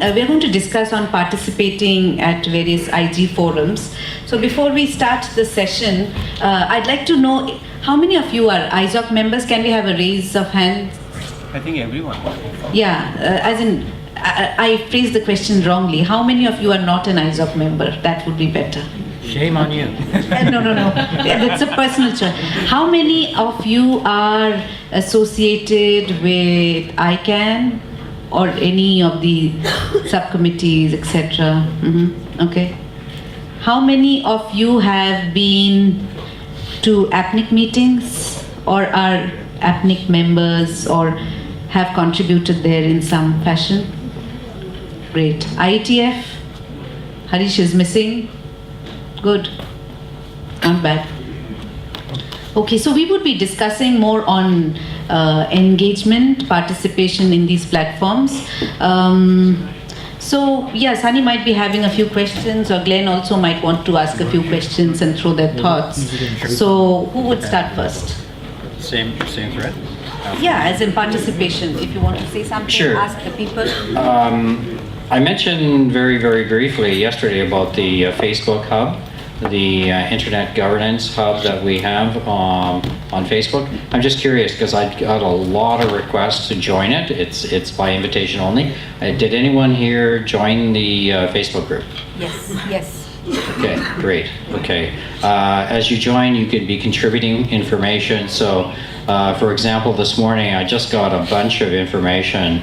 we're going to discuss on participating at various IG forums. So before we start the session, I'd like to know how many of you are ISOC members. Can we have a raise of hands? I think everyone. Yeah, as in, I phrased the question wrongly. How many of you are not an ISOC member? That would be better. Shame on you. No. That's a personal choice. How many of you are associated with ICANN or any of the subcommittees, etc.? Okay. How many of you have been to APNIC meetings or are APNIC members or have contributed there in some fashion? Great. IETF? Harish is missing. Good. Not bad. Okay, so we would be discussing more on engagement, participation in these platforms. So, yeah, Sunny might be having a few questions, or Glenn also might want to ask a few questions and throw their thoughts. So, who would start first? Same thread? Yeah, as in participation. If you want to say something, Sure. ask the people. I mentioned very, very briefly yesterday about the Facebook hub, the internet governance hub that we have on Facebook. I'm just curious because I got a lot of requests to join it. It's by invitation only. Did anyone here join the Facebook group? Yes. Okay, great. Okay. As you join, you could be contributing information. So, for example, this morning I just got a bunch of information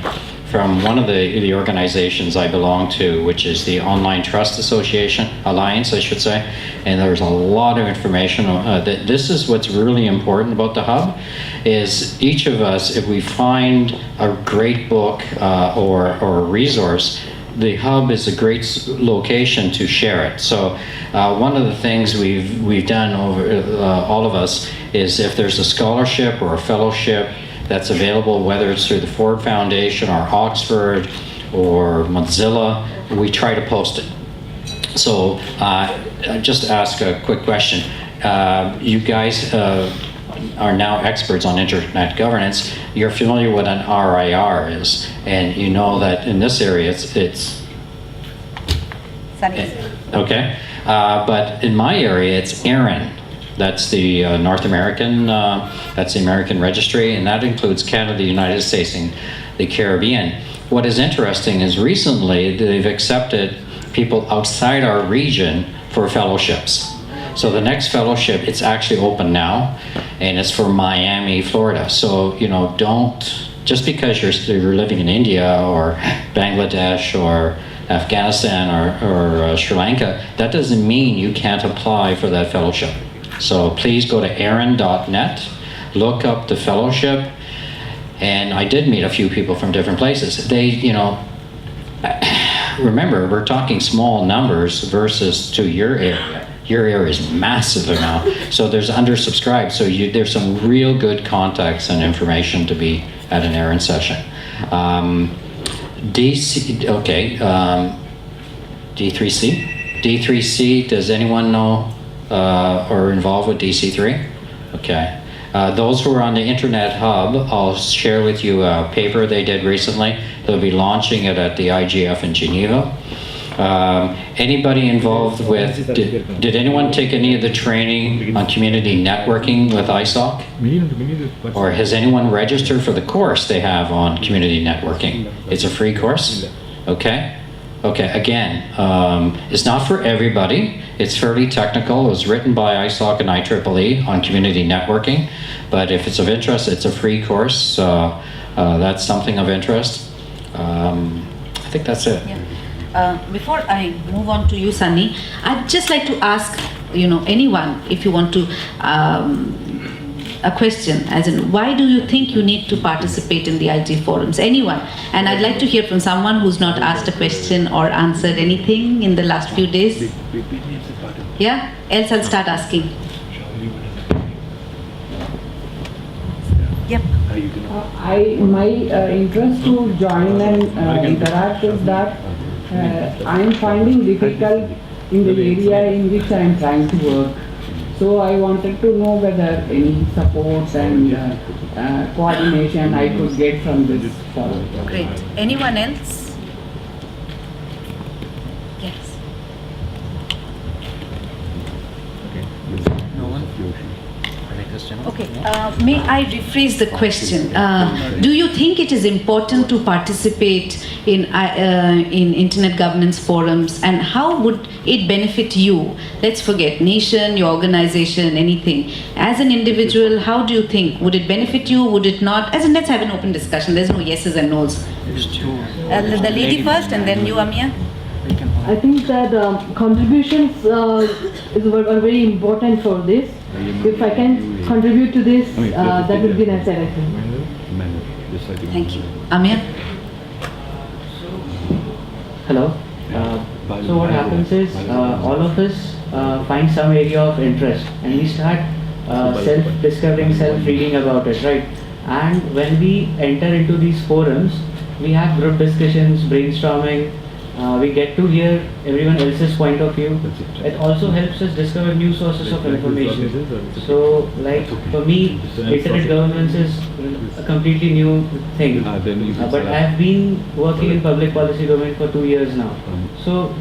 from one of the organizations I belong to, which is the Online Trust Alliance, I should say. And there's a lot of information. This is what's really important about the hub, is each of us, if we find a great book or a resource, the hub is a great location to share it. So one of the things we've done over all of us is if there's a scholarship or a fellowship that's available, whether it's through the Ford Foundation or Oxford or Mozilla, we try to post it. So just ask a quick question. You guys are now experts on internet governance. You're familiar with an RIR is, and you know that in this area it's Sunny. okay. But in my area, it's ARIN. That's the North American, that's the American registry, and that includes Canada, the United States, and the Caribbean. What is interesting is recently they've accepted people outside our region for fellowships. So the next fellowship, it's actually open now, and it's for Miami, Florida. So, don't, just because you're living in India or Bangladesh or Afghanistan or Sri Lanka, that doesn't mean you can't apply for that fellowship. So please go to arin.net, look up the fellowship, and I did meet a few people from different places. They, remember, we're talking small numbers versus to your area. Your area is massive now, so there's undersubscribed. So there's some real good contacts and information to be at an ARIN session. D3C. D3C. Does anyone know or involved with DC3? Okay. Those who are on the Internet Hub, I'll share with you a paper they did recently. They'll be launching it at the IGF in Geneva. Anybody involved with, did anyone take any of the training on community networking with ISOC? Or has anyone registered for the course they have on community networking? It's a free course? Okay. Okay, again, it's not for everybody. It's fairly technical. It was written by ISOC and IEEE on community networking. But if it's of interest, it's a free course. That's something of interest. I think that's it. Yeah. Before I move on to you, Sunny, I'd just like to ask, anyone, if you want to, a question, as in, why do you think you need to participate in the IG forums? Anyone? And I'd like to hear from someone who's not asked a question or answered anything in the last few days. Yeah? Else I'll start asking. Yep. My interest to join and interact is that I am finding difficult in the area in which I am trying to work. So I wanted to know whether any support and coordination I could get from this forum. Great. Anyone else? Okay, may I rephrase the question? Do you think it is important to participate in internet governance forums, and how would it benefit you? Let's forget nation, your organization, anything. As an individual, how do you think? Would it benefit you? Would it not? As in, let's have an open discussion. There's no yeses and nos. The lady first, and then you, Amia. I think that contributions are very important for this. If I can contribute to this, that would be nice, I think. Thank you. Amia? Hello. So what happens is all of us find some area of interest and we start self-discovering, self-reading about it, right? And when we enter into these forums, we have group discussions, brainstorming. We get to hear everyone else's point of view. It also helps us discover new sources of information. So, like for me, internet governance is a completely new thing. But I've been working in public policy domain for 2 years now. So,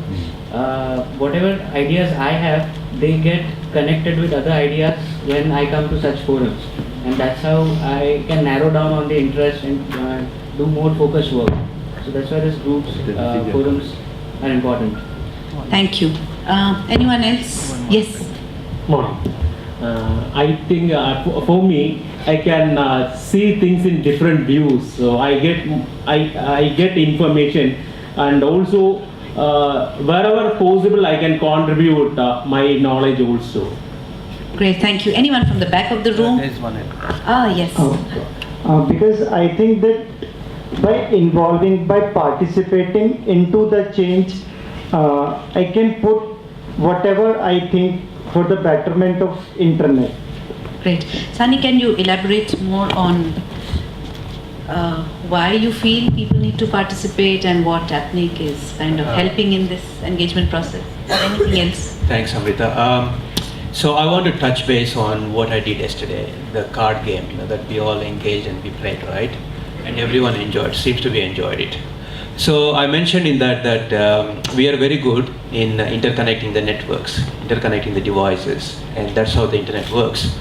whatever ideas I have, they get connected with other ideas when I come to such forums. And that's how I can narrow down on the interest and do more focused work. So that's why these groups, forums are important. Thank you. Anyone else? Yes. I think for me, I can see things in different views. So I get information, and also wherever possible, I can contribute my knowledge also. Great, thank you. Anyone from the back of the room? There is one. Yes. Because I think that by participating into the change, I can put whatever I think for the betterment of internet. Great. Sunny, can you elaborate more on why you feel people need to participate and what Apnic is kind of helping in this engagement process, or anything else? Thanks, Amrita. So I want to touch base on what I did yesterday, the card game, that we all engaged and we played, right? And everyone seems to be enjoyed it. So I mentioned in that we are very good in interconnecting the networks, interconnecting the devices, and that's how the internet works.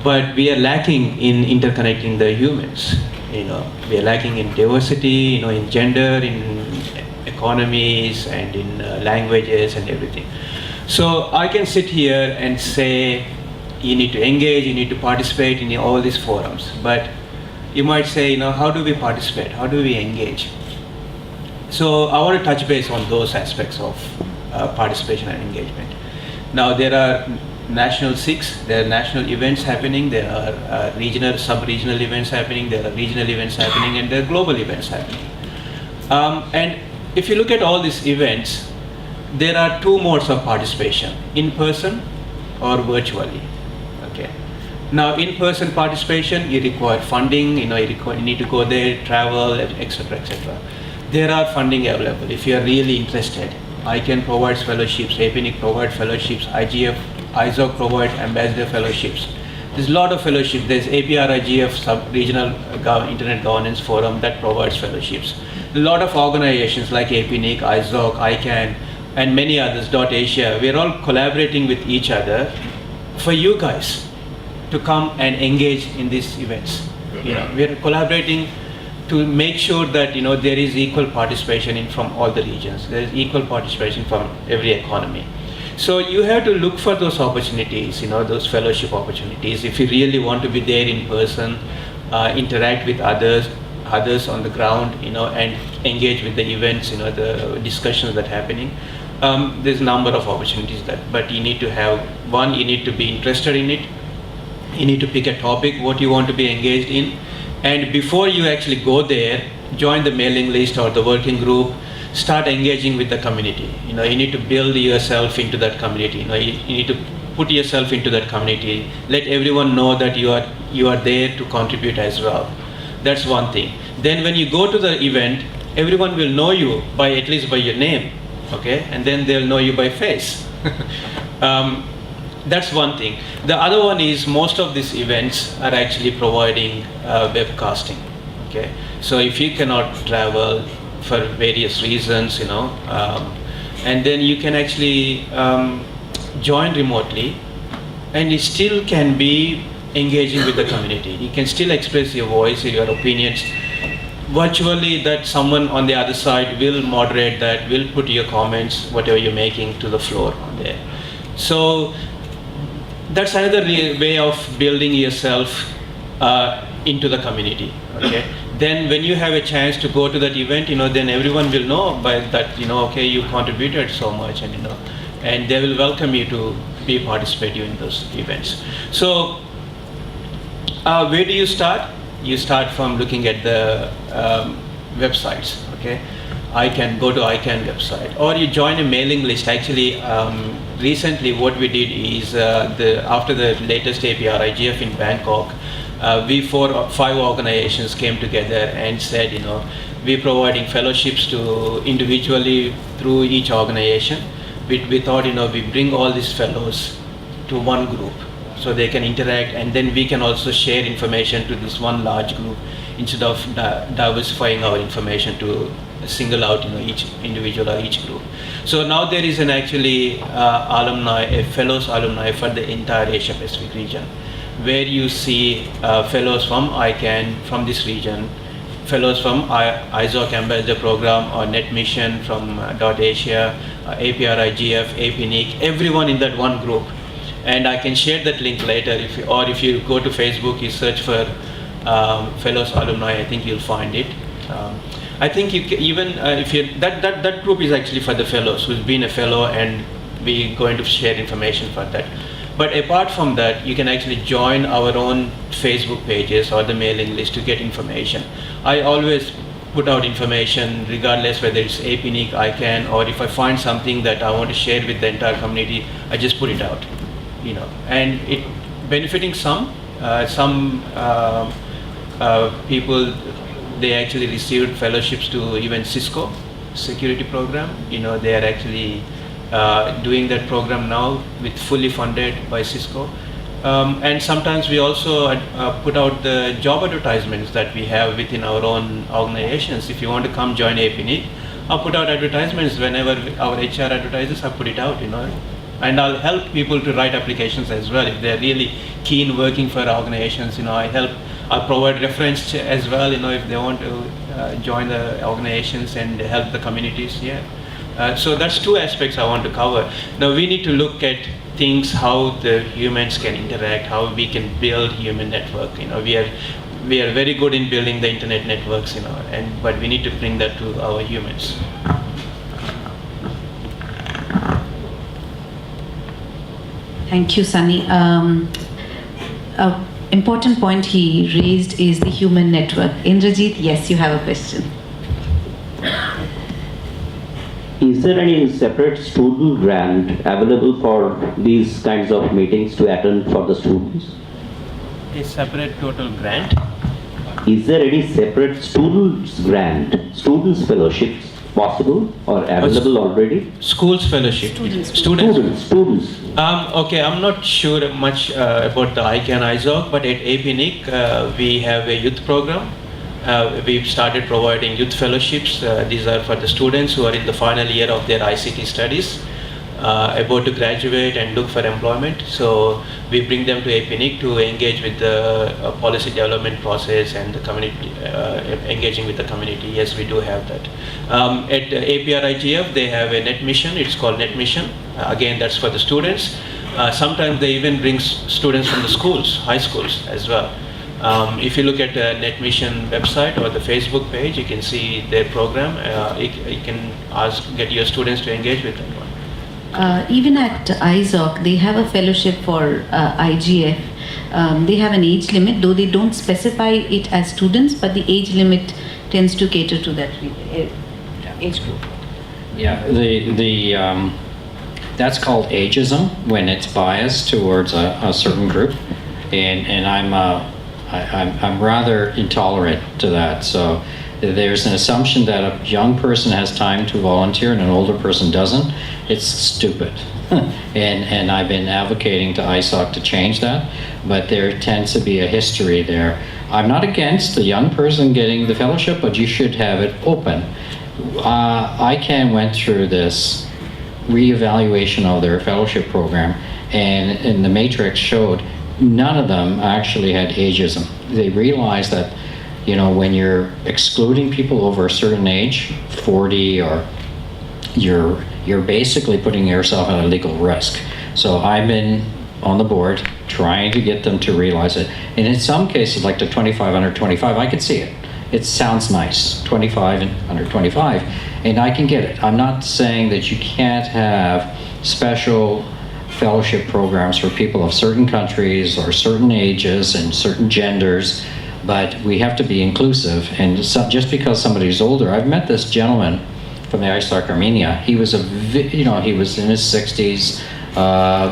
But we are lacking in interconnecting the humans. We are lacking in diversity, in gender, in economies, and in languages and everything. So I can sit here and say, you need to engage, you need to participate in all these forums, but you might say, how do we participate? How do we engage? So I want to touch base on those aspects of participation and engagement. Now there are national SIGs, there are national events happening, there are regional, sub-regional events happening, there are regional events happening, and there are global events happening. And if you look at all these events, there are two modes of participation, in person or virtually. Okay. Now, in-person participation, you require funding, you need to go there, travel, etc., etc. There are funding available. If you are really interested, I can provide fellowships, APNIC provide fellowships, IGF, ISOC provide ambassador fellowships. There's a lot of fellowships. There's APR-IGF, sub-regional internet governance forum that provides fellowships. A lot of organizations like APNIC, ISOC, ICANN, and many others, .Asia, we're all collaborating with each other for you guys to come and engage in these events. We're collaborating to make sure that there is equal participation from all the regions. There is equal participation from every economy. So you have to look for those opportunities, those fellowship opportunities. If you really want to be there in person, interact with others on the ground, and engage with the events, the discussions that are happening. There's a number of opportunities but you need to have, one, you need to be interested in it. You need to pick a topic, what you want to be engaged in. And before you actually go there, join the mailing list or the working group, start engaging with the community. You need to build yourself into that community. You need to put yourself into that community. Let everyone know that you are there to contribute as well. That's one thing. Then when you go to the event, everyone will know you at least by your name, okay? And then they'll know you by face. That's one thing. The other one is most of these events are actually providing webcasting, okay? So if you cannot travel for various reasons, and then you can actually join remotely and it still can be engaging with the community. You can still express your voice, your opinions. Virtually, that someone on the other side will moderate that, will put your comments, whatever you're making, to the floor there. So that's another way of building yourself into the community. Okay. Then when you have a chance to go to that event, then everyone will know by that, okay, you contributed so much, and they will welcome you to be participating in those events. So where do you start? You start from looking at the websites, okay? Go to ICANN website, or you join a mailing list. Actually, recently what we did is, after the latest APR IGF in Bangkok, we 4 or 5 organizations came together and said, we're providing fellowships to individually through each organization. We thought, we bring all these fellows to one group so they can interact, and then we can also share information to this one large group instead of diversifying our information to single out, each individual or each group. So now there is a fellows alumni for the entire Asia Pacific region, where you see fellows from ICANN from this region, fellows from ISOC Ambassador Program or Net Mission from .Asia, APR IGF, APNIC, everyone in that one group. And I can share that link later, if you go to Facebook, you search for fellows alumni, I think you'll find it. I think that group is actually for the fellows who's been a fellow, and we're going to share information for that. But apart from that, you can actually join our own Facebook pages or the mailing list to get information. I always put out information regardless whether it's APNIC, ICANN, or if I find something that I want to share with the entire community, I just put it out. And it benefiting some people, they actually received fellowships to even Cisco security program. They are actually doing that program now with fully funded by Cisco. And sometimes we also put out the job advertisements that we have within our own organizations. If you want to come join APNIC, I'll put out advertisements whenever our HR advertisers, I put it out, And I'll help people to write applications as well. If they're really keen working for organizations, I'll provide reference as well, if they want to join the organizations and help the communities, so that's 2 aspects I want to cover. Now we need to look at things, how the humans can interact, how we can build human network. We are very good in building the internet networks, but we need to bring that to our humans. Thank you, Sunny. Important point he raised is the human network. Indrajit, yes, you have a question. Is there any separate student grant available for these kinds of meetings to attend for the students? A separate total grant? Is there any separate students grant, students fellowships possible or available already? Schools fellowship. Students. Okay, I'm not sure much about the ICANN ISOC, but at APNIC we have a youth program. We've started providing youth fellowships. These are for the students who are in the final year of their ICT studies, about to graduate and look for employment. So we bring them to APNIC to engage with the policy development process and the community, engaging with the community. Yes, we do have that. At APR IGF, they have a Net Mission. It's called Net Mission. Again, that's for the students. Sometimes they even bring students from the schools, high schools as well. If you look at the Net Mission website or the Facebook page, you can see their program. You can get your students to engage with that one. Even at ISOC, they have a fellowship for IGF. They have an age limit, though they don't specify it as students, but the age limit tends to cater to that age group. Yeah, that's called ageism, when it's biased towards a certain group, and I'm rather intolerant to that. So there's an assumption that a young person has time to volunteer and an older person doesn't. It's stupid. and I've been advocating to ISOC to change that, but there tends to be a history there. I'm not against the young person getting the fellowship, but you should have it open. ICANN went through this reevaluation of their fellowship program, and the matrix showed none of them actually had ageism. They realized that, you know, when you're excluding people over a certain age, 40, or you're basically putting yourself at a legal risk. So I've been on the board trying to get them to realize it. And in some cases, like the 25 under 25, I can see it. It sounds nice, 25 and under 25, and I can get it. I'm not saying that you can't have special fellowship programs for people of certain countries or certain ages and certain genders, but we have to be inclusive. And so, just because somebody's older, I've met this gentleman from the ISAC Armenia. He was he was in his 60s,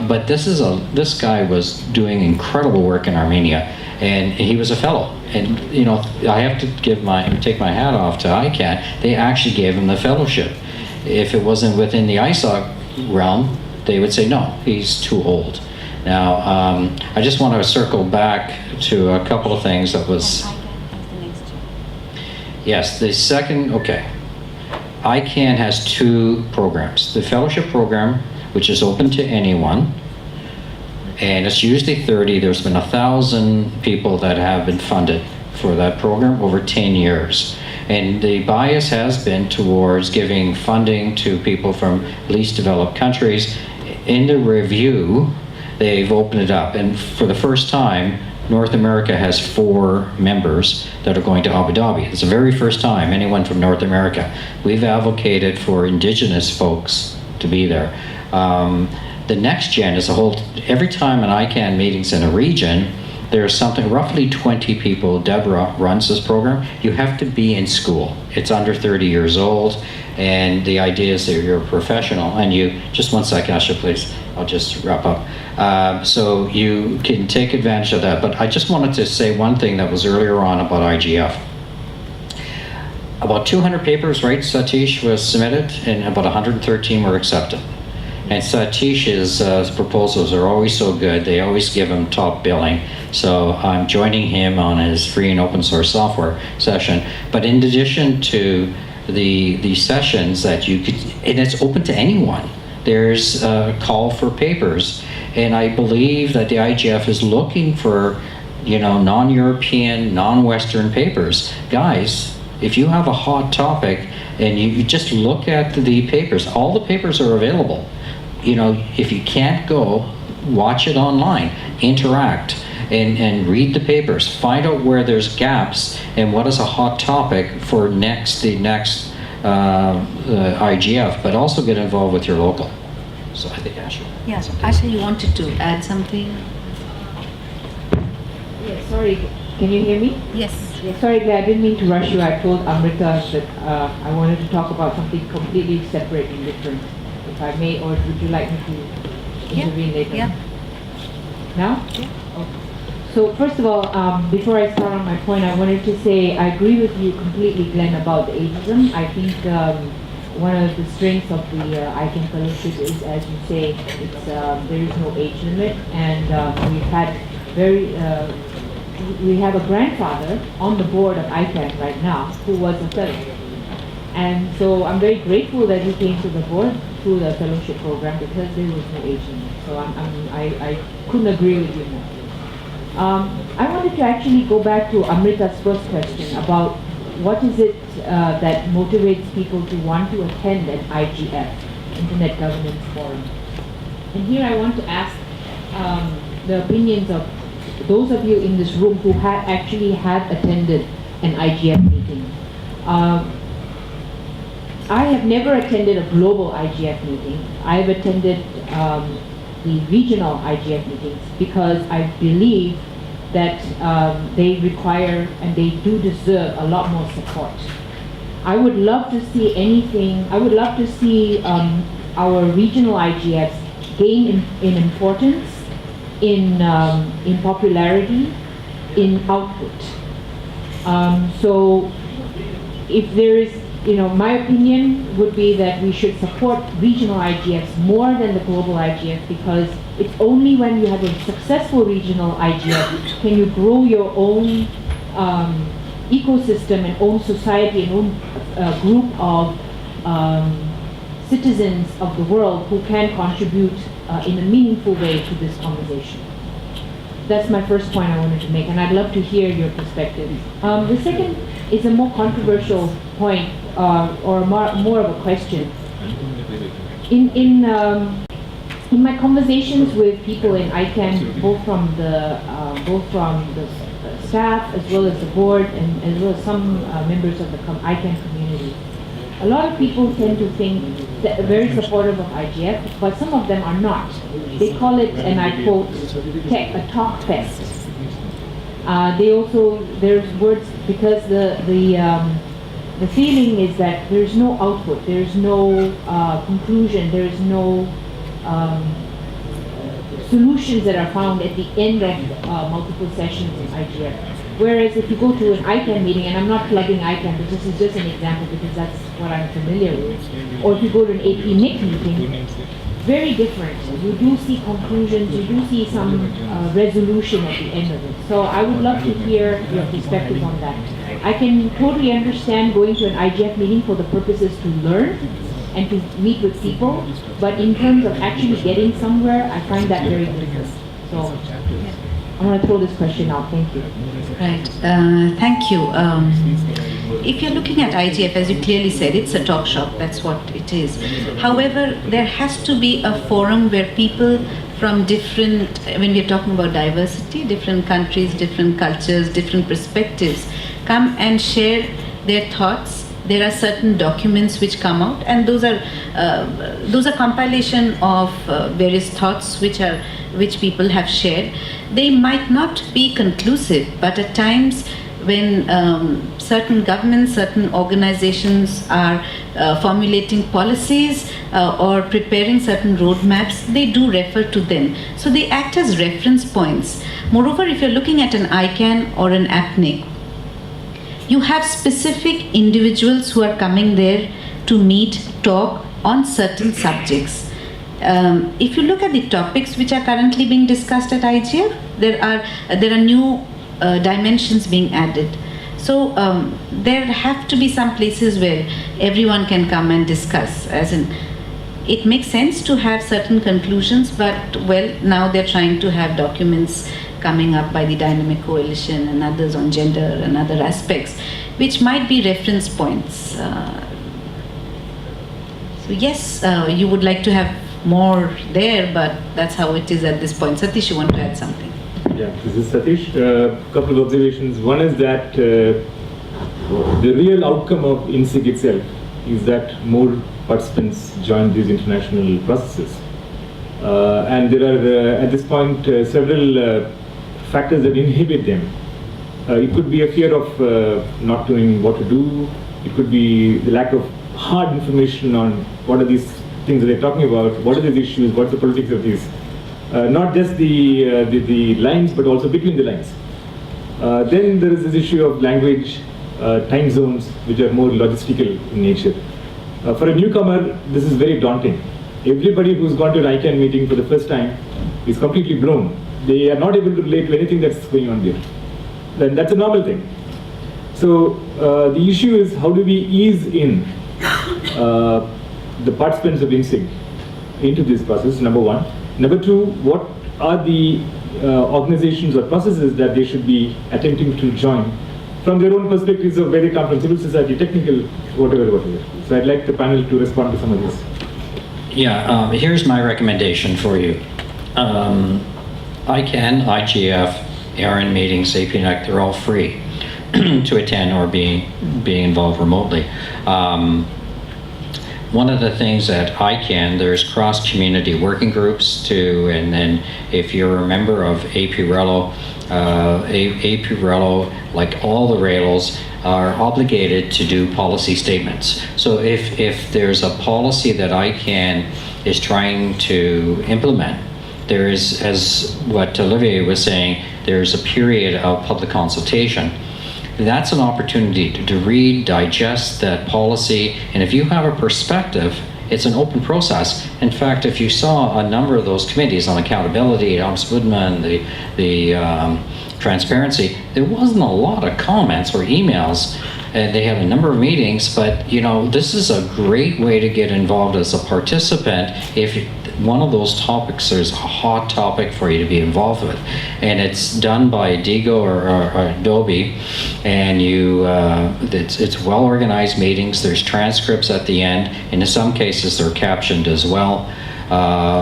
but this guy was doing incredible work in Armenia, and he was a fellow. And you know, I have to take my hat off to ICANN. They actually gave him the fellowship. If it wasn't within the ISAC realm, they would say no, he's too old. Now, I just want to circle back to a couple of things that was. Yes, the second. Okay. ICANN has two programs. The fellowship program, which is open to anyone, and it's usually 30. There's been 1,000 people that have been funded for that program over 10 years. And the bias has been towards giving funding to people from least developed countries. In the review, they've opened it up. And for the first time, North America has 4 members that are going to Abu Dhabi. It's the very first time anyone from North America. We've advocated for indigenous folks to be there. The next gen is every time an ICANN meeting's in a region, there's something, roughly 20 people. Deborah runs this program. You have to be in school. It's under 30 years old, and the idea is that you're a professional, and just one second, Asha, please. I'll just wrap up. So you can take advantage of that. But I just wanted to say one thing that was earlier on about IGF. About 200 papers, right, Satish, was submitted, and about 113 were accepted. And Satish's proposals are always so good. They always give him top billing. So I'm joining him on his free and open source software session. But in addition to the sessions that you could, and it's open to anyone. There's a call for papers, and I believe that the IGF is looking for, non-European, non-Western papers. Guys, if you have a hot topic and you just look at the papers, all the papers are available. If you can't go, watch it online, interact, and read the papers. Find out where there's gaps and what is a hot topic for the next IGF, but also get involved with your local. So I think Asha. Yes, Asha, you wanted to add something? Yeah, sorry, can you hear me? Yes. Yeah, sorry, Claire, I didn't mean to rush you. I told Amrita that I wanted to talk about something completely separate and different. If I may, or would you like me to intervene later? Yeah. Now? Yeah. Okay. So first of all, before I start on my point, I wanted to say I agree with you completely, Glenn, about the ageism. I think one of the strengths of the ICANN Fellowship is, as you say, it's there is no age limit, and we have a grandfather on the board of ICANN right now who was a fellow. And so I'm very grateful that he came to the board through the fellowship program because there was no age limit. So I couldn't agree with you more. I wanted to actually go back to Amrita's first question about what is it that motivates people to want to attend an IGF, Internet Governance Forum. And here I want to ask the opinions of those of you in this room who actually have attended an IGF meeting. I have never attended a global IGF meeting. I've attended the regional IGF meetings because I believe that they require and they do deserve a lot more support. I would love to see our regional IGFs gain in importance, in popularity, in output. So if there is, my opinion would be that we should support regional IGFs more than the global IGF, because it's only when you have a successful regional IGF can you grow your own ecosystem and own society and own group of citizens of the world who can contribute in a meaningful way to this conversation. That's my first point I wanted to make, and I'd love to hear your perspective. The second is a more controversial point, or more of a question. In my conversations with people in ICANN, both from the staff as well as the board, and as well as some members of the ICANN community, a lot of people tend to think that very supportive of IGF, but some of them are not. They call it, and I quote, a talk fest. There's words, because the feeling is that there's no output, there's no conclusion, there's no solutions that are found at the end of multiple sessions in IGF. Whereas if you go to an ICANN meeting, and I'm not plugging ICANN, but this is just an example because that's what I'm familiar with, or if you go to an AP NIC meeting, very different. You do see conclusions, you do see some resolution at the end of it. So I would love to hear your perspective on that. I can totally understand going to an IGF meeting for the purposes to learn and to meet with people, but in terms of actually getting somewhere, I find that very different. So I want to throw this question out. Thank you. Right. Thank you. If you're looking at IGF, as you clearly said, it's a talk shop. That's what it is. However, there has to be a forum where people from different, when we're talking about diversity, different countries, different cultures, different perspectives, come and share their thoughts. There are certain documents which come out, and those are compilation of various thoughts which people have shared. They might not be conclusive, but at times when certain governments, certain organizations are formulating policies or preparing certain roadmaps, they do refer to them. So they act as reference points. Moreover, if you're looking at an ICANN or an APNIC, you have specific individuals who are coming there to meet, talk on certain subjects. If you look at the topics which are currently being discussed at IGF, there are new dimensions being added. So there have to be some places where everyone can come and discuss. As in, it makes sense to have certain conclusions, but well, now they're trying to have documents coming up by the Dynamic Coalition and others on gender and other aspects, which might be reference points. So yes, you would like to have more there, but that's how it is at this point. Satish, you want to add something? Yeah, this is Satish. Couple of observations. One is that the real outcome of inSIG itself is that more participants join these international processes. And there are, at this point, several factors that inhibit them. It could be a fear of not knowing what to do. It could be the lack of hard information on what are these things that they're talking about, what are these issues, what's the politics of these. Not just the lines, but also between the lines. Then there is this issue of language, time zones, which are more logistical in nature. For a newcomer, this is very daunting. Everybody who's gone to an ICANN meeting for the first time is completely blown. They are not able to relate to anything that's going on there. Then that's a normal thing. So the issue is, how do we ease in the participants of inSIG into this process, number one. Number two, what are the organizations or processes that they should be attempting to join from their own perspectives of where they come from, civil society, technical, whatever. So I'd like the panel to respond to some of this. Yeah, here's my recommendation for you. ICANN, IGF, ARN meetings, APNIC, they're all free to attend or being involved remotely. One of the things at ICANN, there's cross-community working groups too, and then if you're a member of APRELO, APRELO, like all the rails, are obligated to do policy statements. So if there's a policy that ICANN is trying to implement, there is, as what Olivier was saying, there's a period of public consultation. That's an opportunity to read, digest that policy, and if you have a perspective, it's an open process. In fact, if you saw a number of those committees on accountability, ombudsman, the transparency, there wasn't a lot of comments or emails. They had a number of meetings, but you know, this is a great way to get involved as a participant. If one of those topics, there's a hot topic for you to be involved with, and it's done by Digo or Adobe, and it's well organized meetings. There's transcripts at the end, and in some cases they're captioned as well.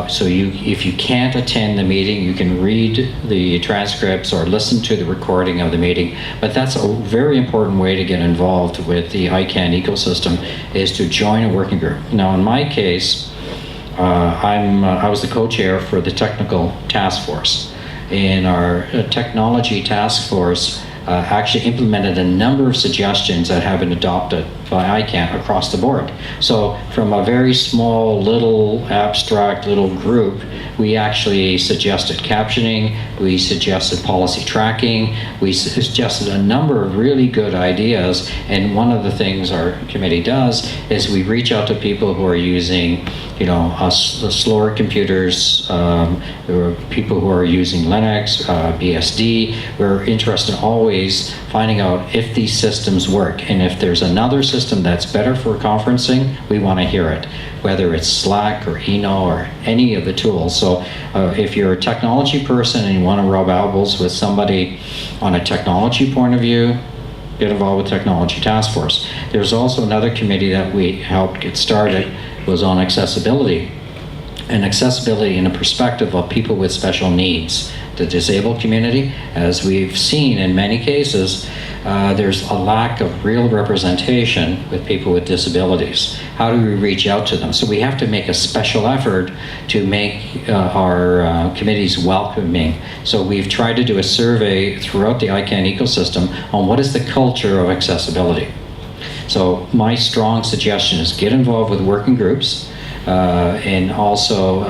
So if you can't attend the meeting, you can read the transcripts or listen to the recording of the meeting. But that's a very important way to get involved with the ICANN ecosystem, is to join a working group. Now, in my case, I was the co-chair for the technical task force. And our technology task force actually implemented a number of suggestions that have been adopted by ICANN across the board. So from a very small, little, abstract little group, we actually suggested captioning, we suggested policy tracking, we suggested a number of really good ideas, and one of the things our committee does is we reach out to people who are using slower computers, or people who are using Linux, BSD. We're interested in always finding out if these systems work, and if there's another system that's better for conferencing, we want to hear it, whether it's Slack or Eno or any of the tools. So if you're a technology person and you want to rub elbows with somebody on a technology point of view, get involved with Technology Task Force. There's also another committee that we helped get started, was on accessibility. And accessibility in a perspective of people with special needs. The disabled community, as we've seen in many cases, there's a lack of real representation with people with disabilities. How do we reach out to them? So we have to make a special effort to make our committees welcoming. So we've tried to do a survey throughout the ICANN ecosystem on what is the culture of accessibility. So my strong suggestion is get involved with working groups, and also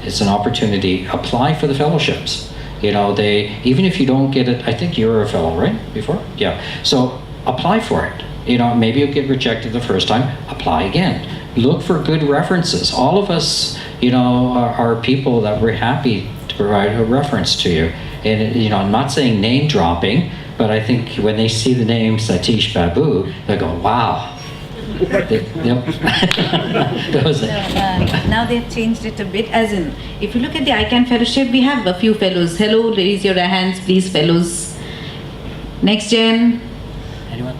it's an opportunity, apply for the fellowships. Even if you don't get it, I think you were a fellow, right, before? Yeah. So apply for it. Maybe you'll get rejected the first time, apply again. Look for good references. All of us, are people that we're happy to provide a reference to you. And, I'm not saying name dropping, but I think when they see the name Satish Babu, they go, wow. Now they've changed it a bit, as in, if you look at the ICANN fellowship, we have a few fellows. Hello, raise your hands, please, fellows. Next gen. Anyone?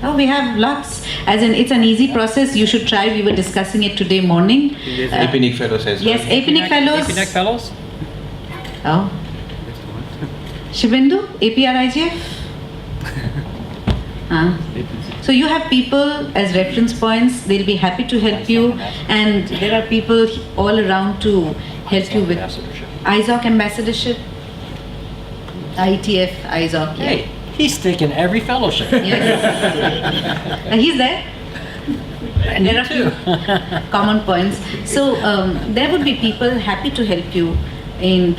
Oh, we have lots. As in, it's an easy process. You should try. We were discussing it today morning. There's APNIC fellows as well. Yes, APNIC fellows. APNIC fellows? Oh. Shibendu, APRIGF? So you have people as reference points. They'll be happy to help you. And there are people all around to help you with ISOC ambassadorship. IETF, ISOC. Hey, he's taken every fellowship. Yes. He's there. And there are few common points. So there would be people happy to help you in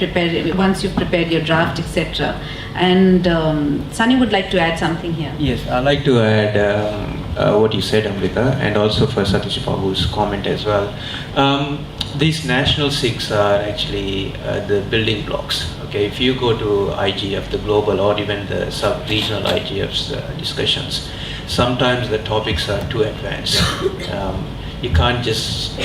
once you've prepared your draft, etc. And Sunny would like to add something here. Yes, I'd like to add what you said, Amrita, and also for Satish Babu's comment as well. These national SIGs are actually the building blocks. Okay, if you go to IGF, the global or even the sub-regional IGF's discussions, sometimes the topics are too advanced. You can't just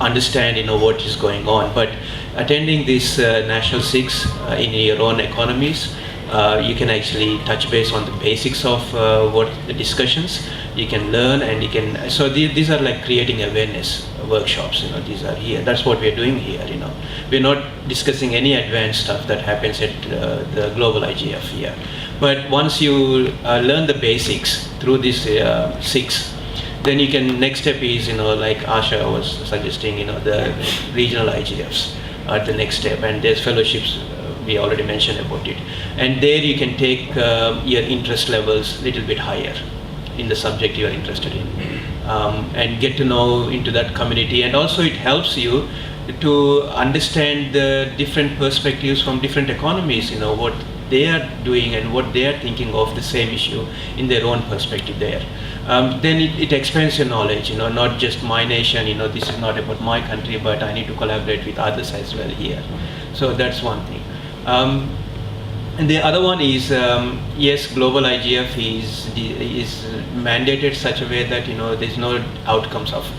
understand, what is going on. But attending these national SIGs in your own economies, you can actually touch base on the basics of what the discussions. You can learn, and you can. So these are like creating awareness workshops. These are here. That's what we're doing here. We're not discussing any advanced stuff that happens at the global IGF here. But once you learn the basics through these SIGs, then you can. Next step is like Asha was suggesting. The regional IGFs are the next step, and there's fellowships. We already mentioned about it, and there you can take your interest levels a little bit higher in the subject you are interested in, and get to know into that community. And also it helps you to understand the different perspectives from different economies, what they are doing and what they are thinking of the same issue in their own perspective there. Then it expands your knowledge, not just my nation, this is not about my country, but I need to collaborate with others as well here. So that's one thing. And the other one is, yes, global IGF is mandated such a way that, there's no outcomes of it,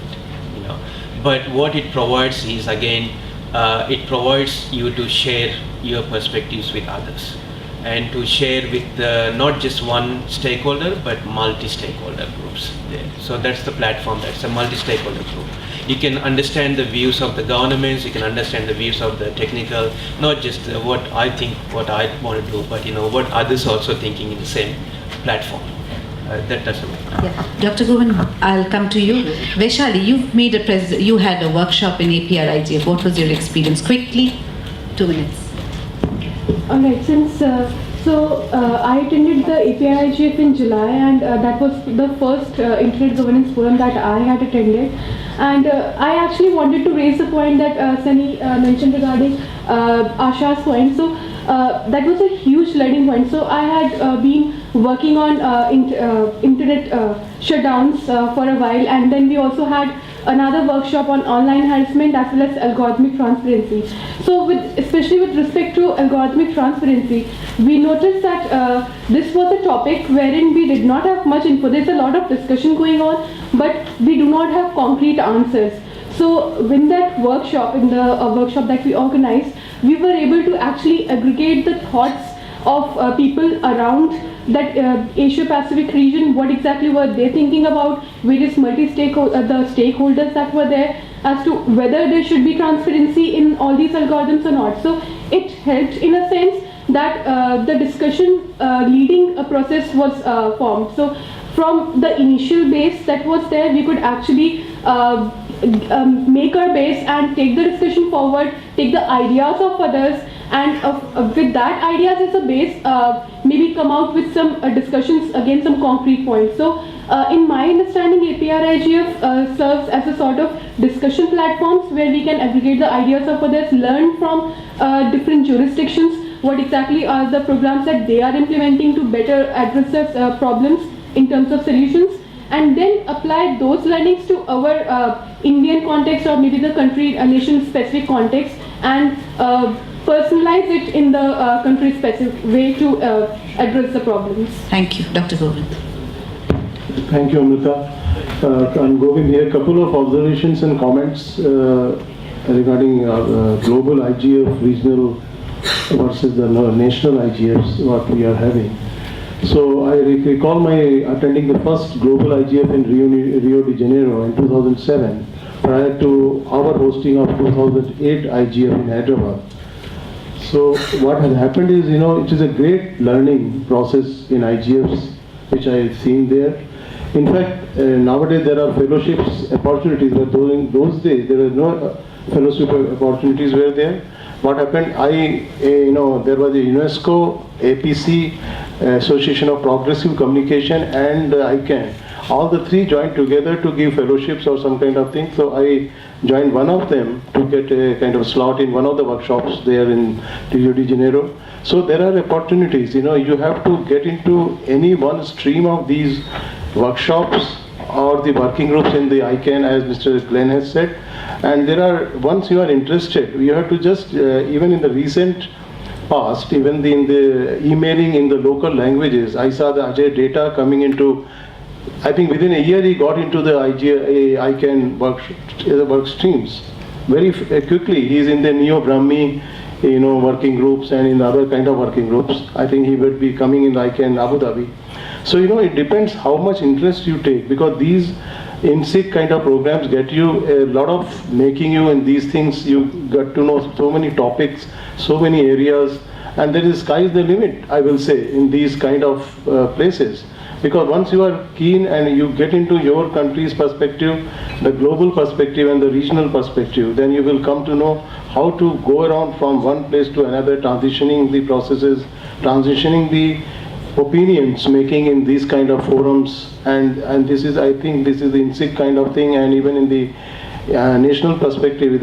but what it provides is, again, it provides you to share your perspectives with others and to share with not just one stakeholder but multi-stakeholder groups there. So that's the platform, that's a multi-stakeholder group. You can understand the views of the governments, you can understand the views of the technical, not just what I think, what I want to do, but what others also thinking in the same platform. That doesn't make sense. Yeah. Dr. Govind, I'll come to you. Vaishali, you had a workshop in APR IGF. What was your experience? Quickly, 2 minutes. All right, since I attended the APR IGF in July, and that was the first Internet Governance Forum that I had attended. And I actually wanted to raise the point that Sunny mentioned regarding Asha's point. So that was a huge learning point. So I had been working on internet shutdowns for a while, and then we also had another workshop on online harassment as well as algorithmic transparency. So especially with respect to algorithmic transparency, we noticed that this was a topic wherein we did not have much info. There's a lot of discussion going on, but we do not have concrete answers. So in that workshop, in the workshop that we organized, we were able to actually aggregate the thoughts of people around that Asia-Pacific region, what exactly were they thinking about, various the stakeholders that were there, as to whether there should be transparency in all these algorithms or not. So it helped in a sense that the discussion leading a process was formed. So from the initial base that was there, we could actually make our base and take the discussion forward, take the ideas of others, and with that ideas as a base, maybe come out with some discussions, again some concrete points. So in my understanding, APR IGF serves as a sort of discussion platforms where we can aggregate the ideas of others, learn from different jurisdictions, what exactly are the programs that they are implementing to better address the problems in terms of solutions, and then apply those learnings to our Indian context or maybe the country nation specific context, and personalize it in the country specific way to address the problems. Thank you. Dr. Govind. Thank you, Amrita. I'm Govind here. A couple of observations and comments regarding global IGF regional versus the national IGFs, what we are having. So I recall my attending the first global IGF in Rio de Janeiro in 2007, prior to our hosting of 2008 IGF in Hyderabad. So what has happened is, it is a great learning process in IGFs, which I have seen there. In fact, nowadays there are fellowships opportunities, but during those days there were no fellowship opportunities were there. What happened, there was a UNESCO, APC, Association of Progressive Communication, and ICANN. All the three joined together to give fellowships or some kind of thing. So I joined one of them to get a kind of slot in one of the workshops there in Rio de Janeiro. So there are opportunities, you have to get into any one stream of these workshops or the working groups in the ICANN, as Mr. Glenn has said. And there are, once you are interested, you have to just, even in the recent past, even in the emailing in the local languages, I saw the Ajay data coming into, I think within a year he got into the ICANN work streams. Very quickly, he's in the Neo-Brahmi, working groups and in other kind of working groups. I think he would be coming in ICANN Abu Dhabi. So, it depends how much interest you take, because these inSIG kind of programs get you a lot of making you in these things. You got to know so many topics, so many areas, and there is sky's the limit, I will say, in these kind of places. Because once you are keen and you get into your country's perspective, the global perspective and the regional perspective, then you will come to know how to go around from one place to another, transitioning the processes, transitioning the opinions making in these kind of forums. And this is, I think, this is the inSIG kind of thing. And even in the national perspective,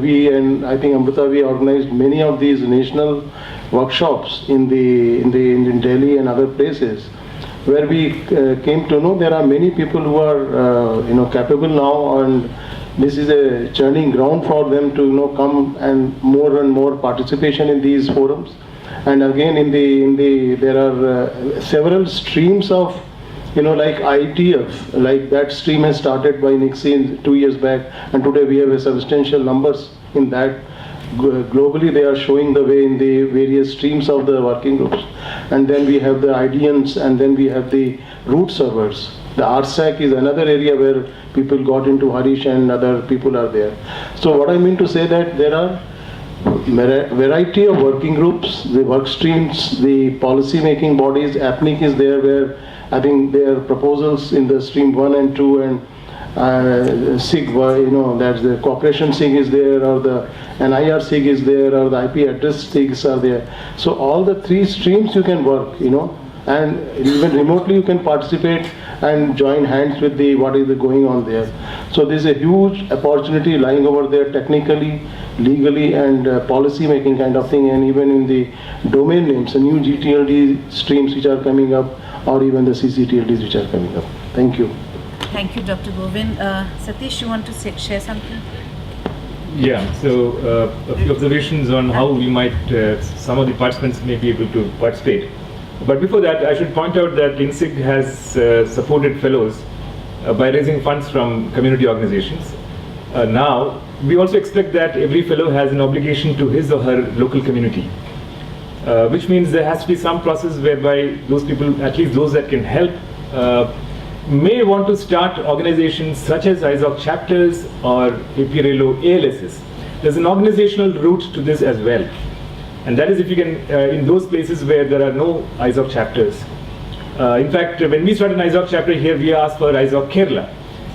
we and I think Amrita, we organized many of these national workshops in Delhi and other places, where we came to know there are many people who are capable now, and this is a churning ground for them to come and more participation in these forums. And again, there are several streams of like ITF, like that stream has started by Nixie 2 years back, and today we have a substantial numbers in that. globally they are showing the way in the various streams of the working groups. And then we have the IDNs, and then we have the root servers. The RSAC is another area where people got into Harish and other people are there. So what I mean to say that there are variety of working groups, the work streams, the policy making bodies. APNIC is there, where I think there are proposals in the stream 1 and 2, and SIG, that's the cooperation SIG is there, or the NIR SIG is there, or the IP address SIGs are there. So all the 3 streams you can work, and even remotely you can participate and join hands with what is going on there. So there's a huge opportunity lying over there, technically, legally, and policy making kind of thing, and even in the domain names, the new GTLD streams which are coming up, or even the CCTLDs which are coming up. Thank you. Thank you, Dr. Govind. Satish, you want to share something? Yeah, so a few observations on how we might, some of the participants may be able to participate. But before that, I should point out that inSIG has supported fellows by raising funds from community organizations. Now, we also expect that every fellow has an obligation to his or her local community, which means there has to be some process whereby those people, at least those that can help, may want to start organizations such as ISOC chapters or APRELO ALSs. There's an organizational route to this as well. And that is if you can, in those places where there are no ISOC chapters. In fact, when we started an ISOC chapter here, we asked for ISOC Kerala.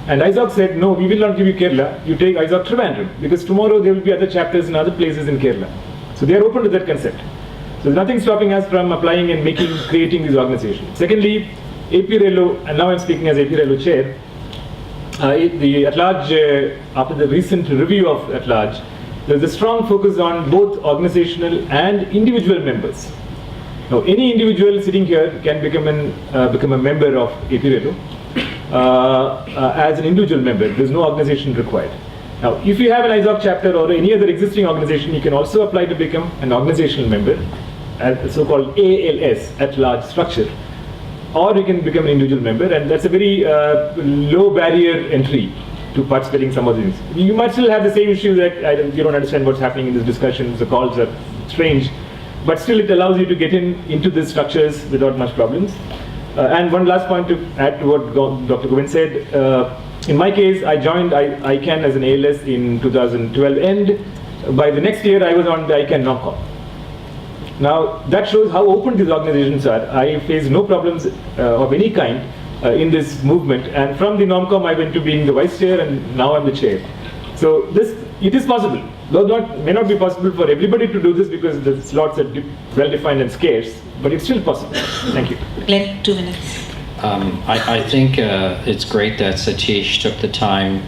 And ISOC said, no, we will not give you Kerala, you take ISOC Trivandrum, because tomorrow there will be other chapters in other places in Kerala. So they are open to that concept. So there's nothing stopping us from applying and creating these organizations. Secondly, APRELO, and now I'm speaking as APRELO chair, the at large, after the recent review of at large, there's a strong focus on both organizational and individual members. Now, any individual sitting here can become a member of APRELO as an individual member. There's no organization required. Now, if you have an ISOC chapter or any other existing organization, you can also apply to become an organizational member, a so-called ALS, at large structure, or you can become an individual member, and that's a very low barrier entry to participating in some of these. You might still have the same issues that you don't understand what's happening in this discussion, the calls are strange, but still it allows you to get into these structures without much problems. And one last point to add to what Dr. Govind said, in my case, I joined ICANN as an ALS in 2012, and by the next year I was on the ICANN NOMCOM. Now, that shows how open these organizations are. I face no problems of any kind in this movement, and from the NOMCOM I went to being the vice chair, and now I'm the chair. So it is possible. Though may not be possible for everybody to do this because the slots are well defined and scarce, but it's still possible. Thank you. Glenn, 2 minutes. I think it's great that Satish took the time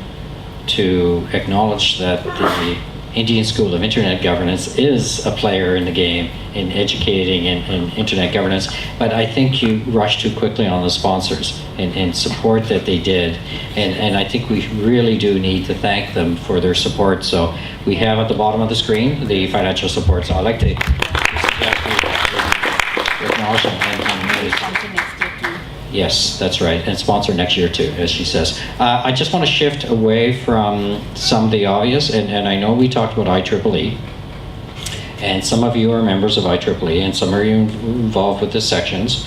to acknowledge that the Indian School of Internet Governance is a player in the game in educating in internet governance, but I think you rushed too quickly on the sponsors and support that they did, and I think we really do need to thank them for their support. So we have at the bottom of the screen the financial support, so I'd like to suggest we acknowledge them. Yes, that's right, and sponsor next year too, as she says. I just want to shift away from some of the obvious, and I know we talked about IEEE, and some of you are members of IEEE, and some of you involved with the sections.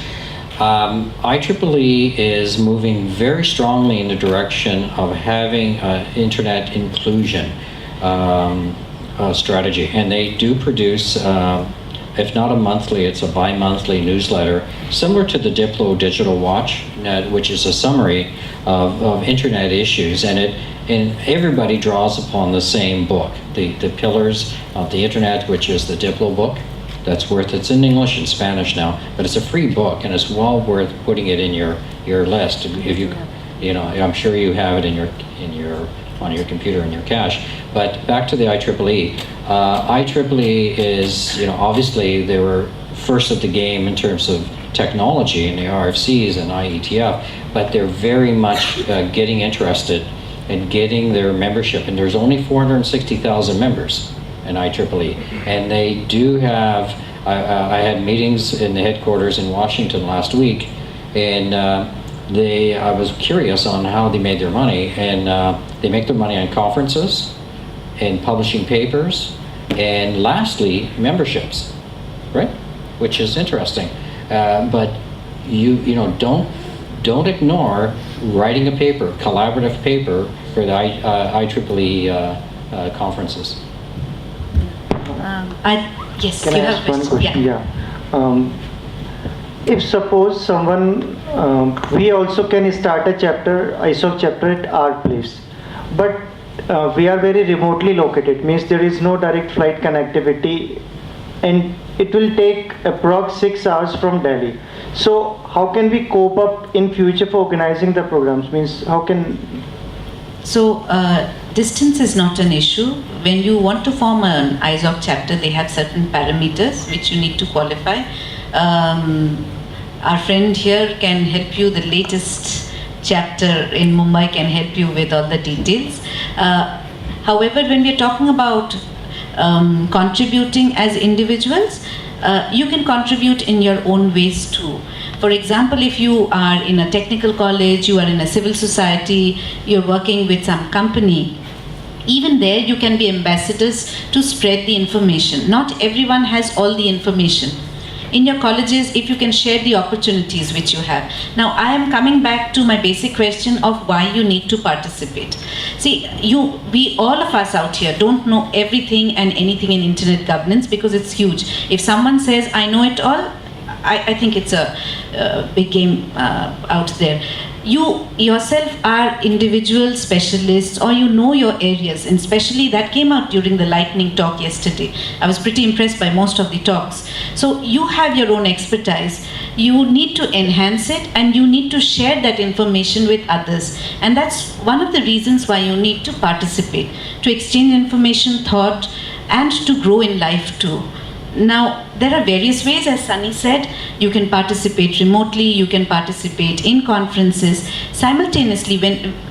IEEE is moving very strongly in the direction of having internet inclusion strategy, and they do produce if not a monthly, it's a bi-monthly newsletter, similar to the Diplo Digital Watch, which is a summary of internet issues, and everybody draws upon the same book, the pillars of the internet, which is the Diplo book. It's in English and Spanish now, but it's a free book, and it's well worth putting it in your list. If I'm sure you have it on your computer in your cache. But back to the IEEE. IEEE is, obviously they were first at the game in terms of technology in the RFCs and IETF, but they're very much getting interested in getting their membership. And there's only 460,000 members in IEEE. And they do have, I had meetings in the headquarters in Washington last week, and I was curious on how they made their money, and they make their money on conferences and publishing papers And lastly, memberships, right? Which is interesting. But you know, don't ignore writing a paper, collaborative paper for the IEEE conferences. Yes, Can I you have ask one a question? Yeah. If suppose someone, we also can start a chapter, ISOC chapter at our place, but we are very remotely located, means there is no direct flight connectivity, and it will take approx 6 hours from Delhi. So how can we cope up in future for organizing the programs? Means how can... So distance is not an issue. When you want to form an ISOC chapter, they have certain parameters which you need to qualify. Our friend here can help you. The latest chapter in Mumbai can help you with all the details. However, when we are talking about contributing as individuals, you can contribute in your own ways too. For example, if you are in a technical college, you are in a civil society, you're working with some company, even there you can be ambassadors to spread the information. Not everyone has all the information. In your colleges, if you can share the opportunities which you have. Now, I am coming back to my basic question of why you need to participate. See, we all of us out here don't know everything and anything in internet governance because it's huge. If someone says, I know it all, I think it's a big game out there. You yourself are individual specialists, or you know your areas, and especially that came out during the lightning talk yesterday. I was pretty impressed by most of the talks. So you have your own expertise. You need to enhance it, and you need to share that information with others. And that's one of the reasons why you need to participate, to exchange information, thought, and to grow in life too. Now, there are various ways, as Sunny said. You can participate remotely, you can participate in conferences. Simultaneously,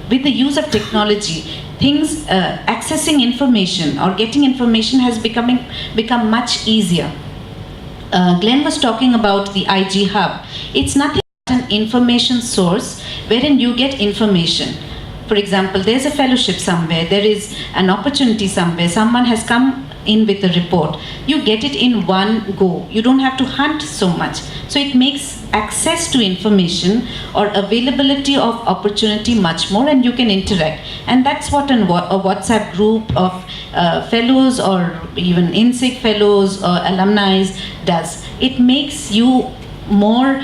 with the use of technology, things, accessing information or getting information has become much easier. Glenn was talking about the IG Hub. It's nothing but an information source wherein you get information. For example, there's a fellowship somewhere, there is an opportunity somewhere, someone has come in with a report. You get it in one go. You don't have to hunt so much. So it makes access to information or availability of opportunity much more, and you can interact. And that's what a WhatsApp group of fellows or even inSIG fellows or alumni does. It makes you more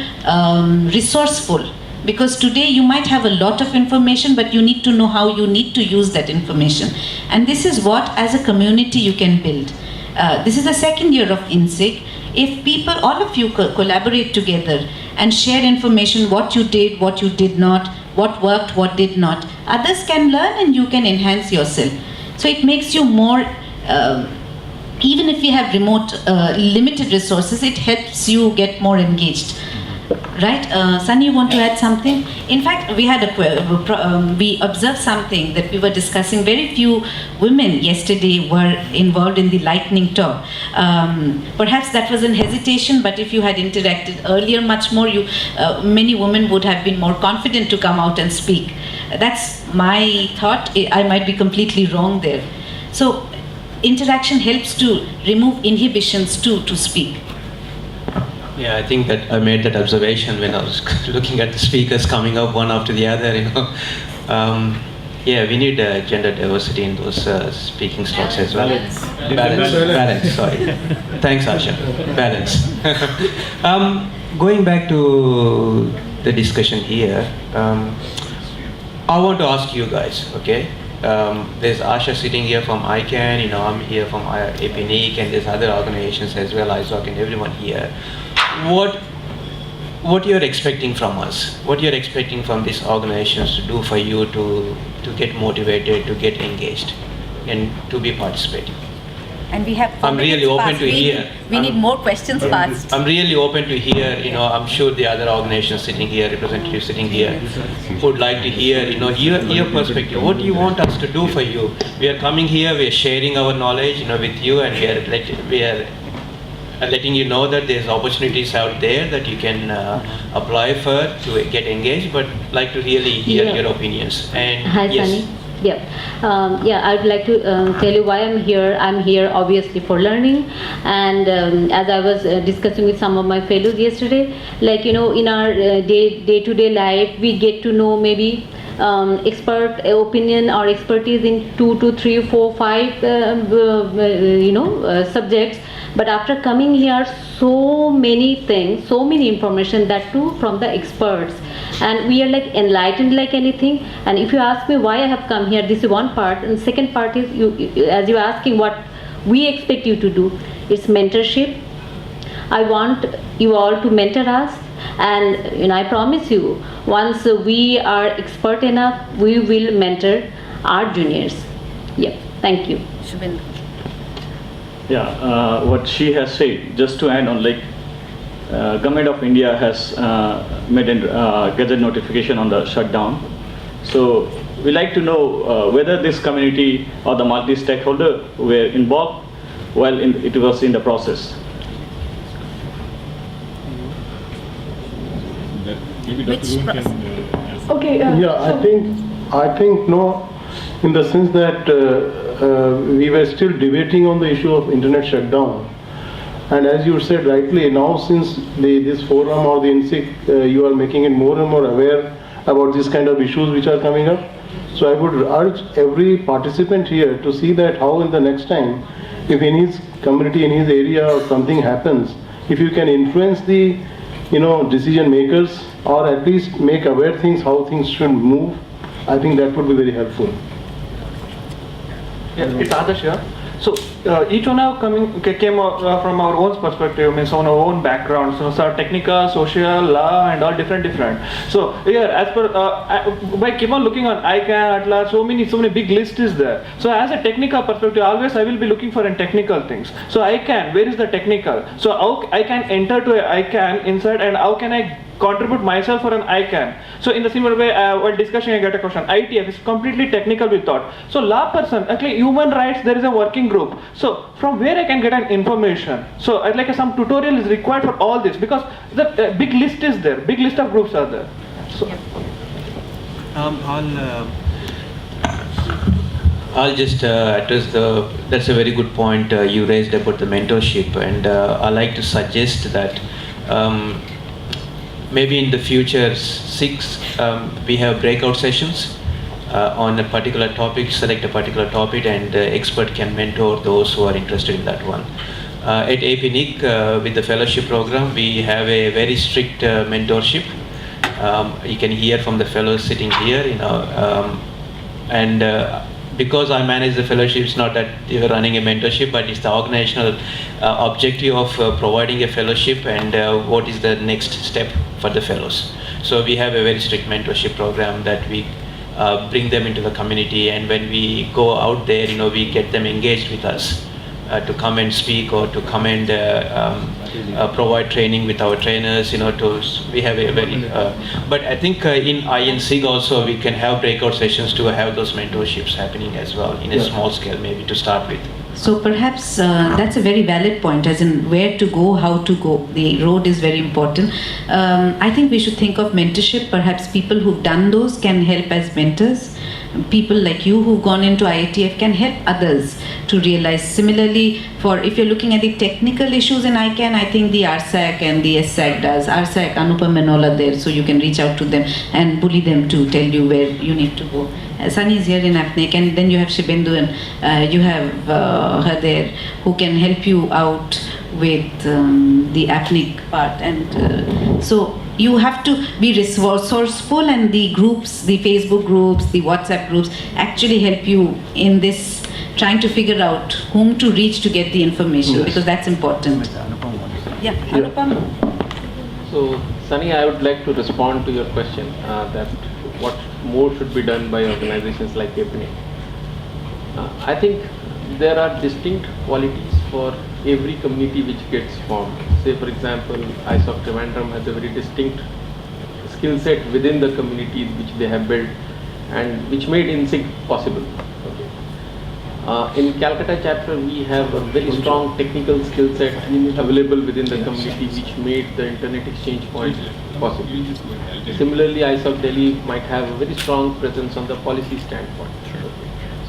resourceful. Because today you might have a lot of information, but you need to know how you need to use that information. And this is what, as a community, you can build. This is the second year of inSIG. If people, all of you collaborate together and share information, what you did, what you did not, what worked, what did not, others can learn and you can enhance yourself. So it makes you more, even if you have remote, limited resources, it helps you get more engaged. Right, Sunny, you want to add something? In fact, we had we observed something that we were discussing. Very few women yesterday were involved in the lightning talk. Perhaps that was an hesitation, but if you had interacted earlier much more, many women would have been more confident to come out and speak. That's my thought. I might be completely wrong there. So interaction helps to remove inhibitions too to speak. Yeah, I think that I made that observation when I was looking at the speakers coming up one after the other, you know. Yeah, we need gender diversity in those speaking slots as well. Balance, sorry. Thanks, Asha. Balance. Going back to the discussion here, I want to ask you guys, okay? There's Asha sitting here from ICANN, you know, I'm here from APNIC, and there's other organizations as well, ISOC, and everyone here. What you're expecting from us? What you're expecting from these organizations to do for you to get motivated, to get engaged, and to be participating? And we have. I'm really open to hear. We need more questions fast. I'm really open to hear. You know, I'm sure the other organizations sitting here, representatives sitting here, would like to hear. You know, your perspective. What do you want us to do for you? We are coming here. We are sharing our knowledge, you know, with you, and we are letting you know that there's opportunities out there that you can apply for to get engaged. But like to really hear your opinions. And Hi, yes. Sunny. Yeah, I'd like to tell you why I'm here. I'm here obviously for learning, and as I was discussing with some of my fellows yesterday, like in our day-to-day life, we get to know maybe expert opinion or expertise in 2 to 3, 4, 5 subjects. But after coming here, so many things, so many information, that too from the experts, and we are like enlightened like anything. And if you ask me why I have come here, this is one part, and second part is as you're asking what we expect you to do, it's mentorship. I want you all to mentor us, and I promise you, once we are expert enough, we will mentor our juniors. Thank you. Yeah, what she has said, just to add on, like, Government of India has made a gazette notification on the shutdown. So we like to know whether this community or the multi-stakeholder were involved while it was in the process. Maybe Dr. Roon can answer. Okay. Yeah, I think no, in the sense that we were still debating on the issue of internet shutdown. And as you said rightly, now since this forum or the inSIG, you are making it more and more aware about these kind of issues which are coming up. So I would urge every participant here to see that how in the next time, if in his community, in his area or something happens, if you can influence the decision makers, or at least make aware things how things should move, I think that would be very helpful. Yeah, it's Adarsh here. So each one have came from our own perspective, means on our own background. So technical, social, law, and all different. So here, as per by keep on looking on ICANN, Atlas, so many big list is there. So as a technical perspective, always I will be looking for technical things. So ICANN, where is the technical? So how I can enter to a ICANN inside, and how can I contribute myself for an ICANN? So in the similar way, while discussion, I get a question. ITF is completely technical we thought. So law person, actually human rights, there is a working group. So from where I can get an information? So like some tutorial is required for all this, because the big list is there, big list of groups are there. So I'll just address that's a very good point you raised about the mentorship, and I like to suggest that maybe in the future we have breakout sessions on a particular topic, select a particular topic, and the expert can mentor those who are interested in that one. At APNIC, with the fellowship program, we have a very strict mentorship. You can hear from the fellows sitting here, and because I manage the fellowship, it's not that you're running a mentorship, but it's the organizational objective of providing a fellowship and what is the next step for the fellows. So we have a very strict mentorship program that we bring them into the community, and when we go out there, we get them engaged with us to come and speak or to come and provide training with our trainers. We have a very, but I think in inSIG also we can have breakout sessions to have those mentorships happening as well in a small scale, maybe to start with. So perhaps that's a very valid point, as in where to go, how to go. The road is very important. I think we should think of mentorship. Perhaps people who've done those can help as mentors. People like you who've gone into IATF can help others to realize. Similarly, if you're looking at the technical issues in ICANN, I think the RSAC and the SSAC does. RSAC, Anupam and all are there, so you can reach out to them and bully them to tell you where you need to go. Sunny is here in APNIC, and then you have Shibendu, and you have her there who can help you out with the APNIC part. And so you have to be resourceful, and the groups, the Facebook groups, the WhatsApp groups actually help you in this trying to figure out whom to reach to get the information, because that's important. Yeah, Anupam. So, Sunny, I would like to respond to your question that what more should be done by organizations like APNIC. I think there are distinct qualities for every community which gets formed. Say, for example, ISOC Trivandrum has a very distinct skill set within the communities which they have built and which made inSIG possible. In Calcutta chapter, we have a very strong technical skill set available within the community which made the internet exchange point possible. Similarly, ISOC Delhi might have a very strong presence on the policy standpoint.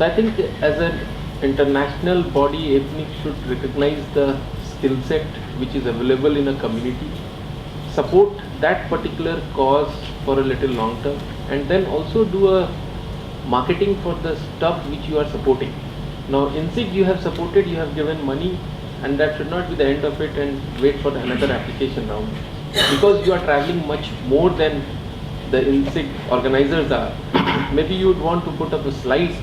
So I think as an international body, ethnic should recognize the skill set which is available in a community, support that particular cause for a little long term, and then also do a marketing for the stuff which you are supporting. Now inSIG you have supported, you have given money, and that should not be the end of it and wait for another application round, because you are traveling much more than the inSIG organizers are. Maybe you would want to put up a slide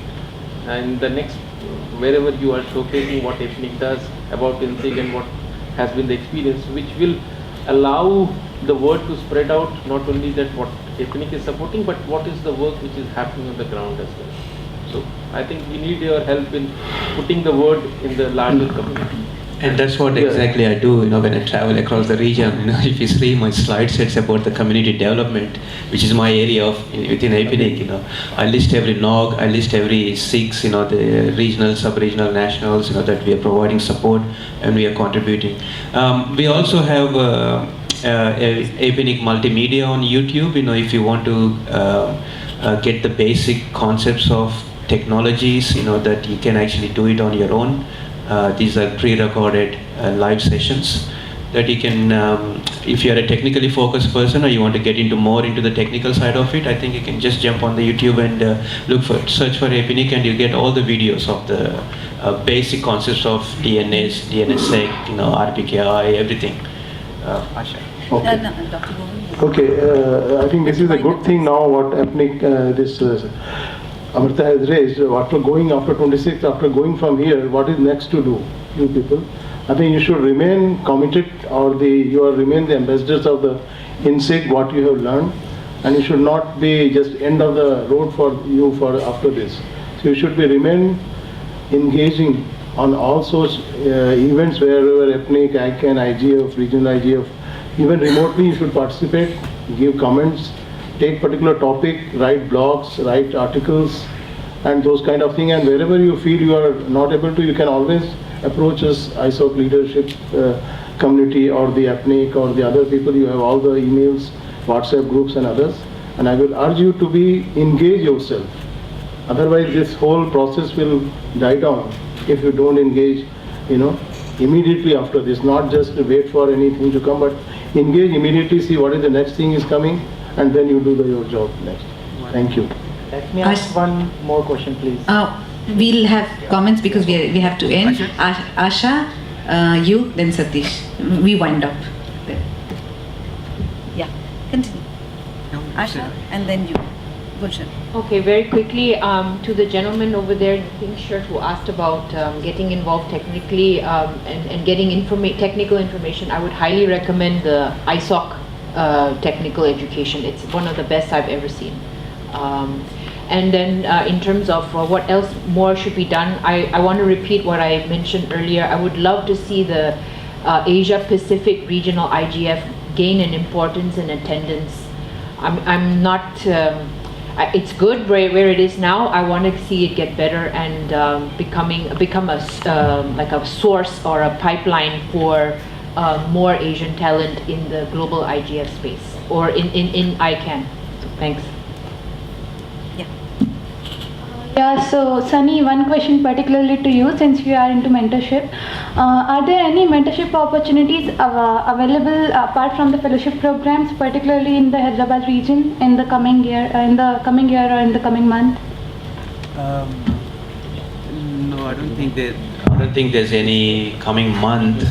and the next wherever you are showcasing what ethnic does about inSIG and what has been the experience, which will allow the word to spread out, not only that what ethnic is supporting, but what is the work which is happening on the ground as well. So I think we need your help in putting the word in the larger community. And that's what exactly I do, when I travel across the region. If you see my slide sets about the community development, which is my area of within APNIC, I list every NOG, I list every SIGs, the regional, sub-regional, nationals, that we are providing support and we are contributing. We also have APNIC multimedia on YouTube. If you want to get the basic concepts of technologies, that you can actually do it on your own. These are pre-recorded live sessions that you can, if you are a technically focused person or you want to get more into the technical side of it, I think you can just jump on the YouTube and search for APNIC, and you get all the videos of the basic concepts of DNS, DNSSEC, RPKI, everything. Asha. Okay, I think this is a good thing now what APNIC, Amrita has raised. After 26th, after going from here, what is next to do, you people? I think you should remain committed, or remain the ambassadors of the inSIG, what you have learned, and you should not be just end of the road for you for after this. So you should remain engaging on all such events wherever APNIC, ICANN, IGF, regional IGF, even remotely you should participate, give comments, take particular topic, write blogs, write articles, and those kind of thing. And wherever you feel you are not able to, you can always approach us, ISOC leadership community, or the APNIC, or the other people. You have all the emails, WhatsApp groups and others. And I will urge you to engage yourself. Otherwise this whole process will die down if you don't engage, immediately after this. Not just wait for anything to come, but engage immediately, see what is the next thing is coming, and then you do your job next. Thank you. Let me ask one more question, please. We'll have comments because we have to end. Asha, you, then Satish. We wind up. Yeah, continue. Asha, and then you. Gulshan. Okay, very quickly, to the gentleman over there in the pink shirt who asked about getting involved technically and getting technical information, I would highly recommend the ISOC technical education. It's one of the best I've ever seen. And then in terms of what else more should be done, I want to repeat what I mentioned earlier. I would love to see the Asia Pacific regional IGF gain in importance and attendance. I'm not, it's good where it is now. I want to see it get better and become like a source or a pipeline for more Asian talent in the global IGF space or in ICANN. So, thanks. Yeah, so Sunny, one question particularly to you, since you are into mentorship. Are there any mentorship opportunities available apart from the fellowship programs, particularly in the Hyderabad region in the coming year, or in the coming month? No, I don't think there's any coming month.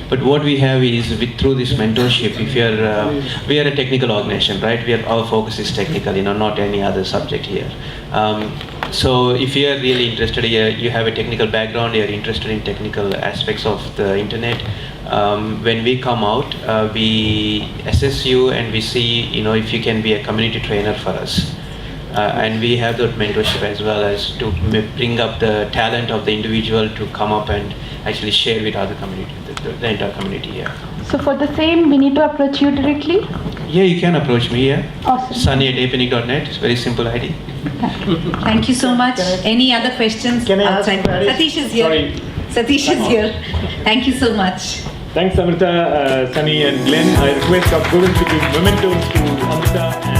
But what we have is through this mentorship, if we are a technical organization, right? Our focus is technical, not any other subject here. So if you are really interested, you have a technical background, you are interested in technical aspects of the internet, when we come out, we assess you and we see, if you can be a community trainer for us. And we have that mentorship as well as to bring up the talent of the individual to come up and actually share with other community, the entire community here. So for the same, we need to approach you directly? Yeah, you can approach me here. Awesome. Sunny@apnic.net. It's very simple ID. Thank you so much. Any other questions outside? Satish is here. Sorry. Satish is here. Thank you so much. Thanks, Amrita, Sunny, and Glenn. I request our Govind to give mementos to Amrita.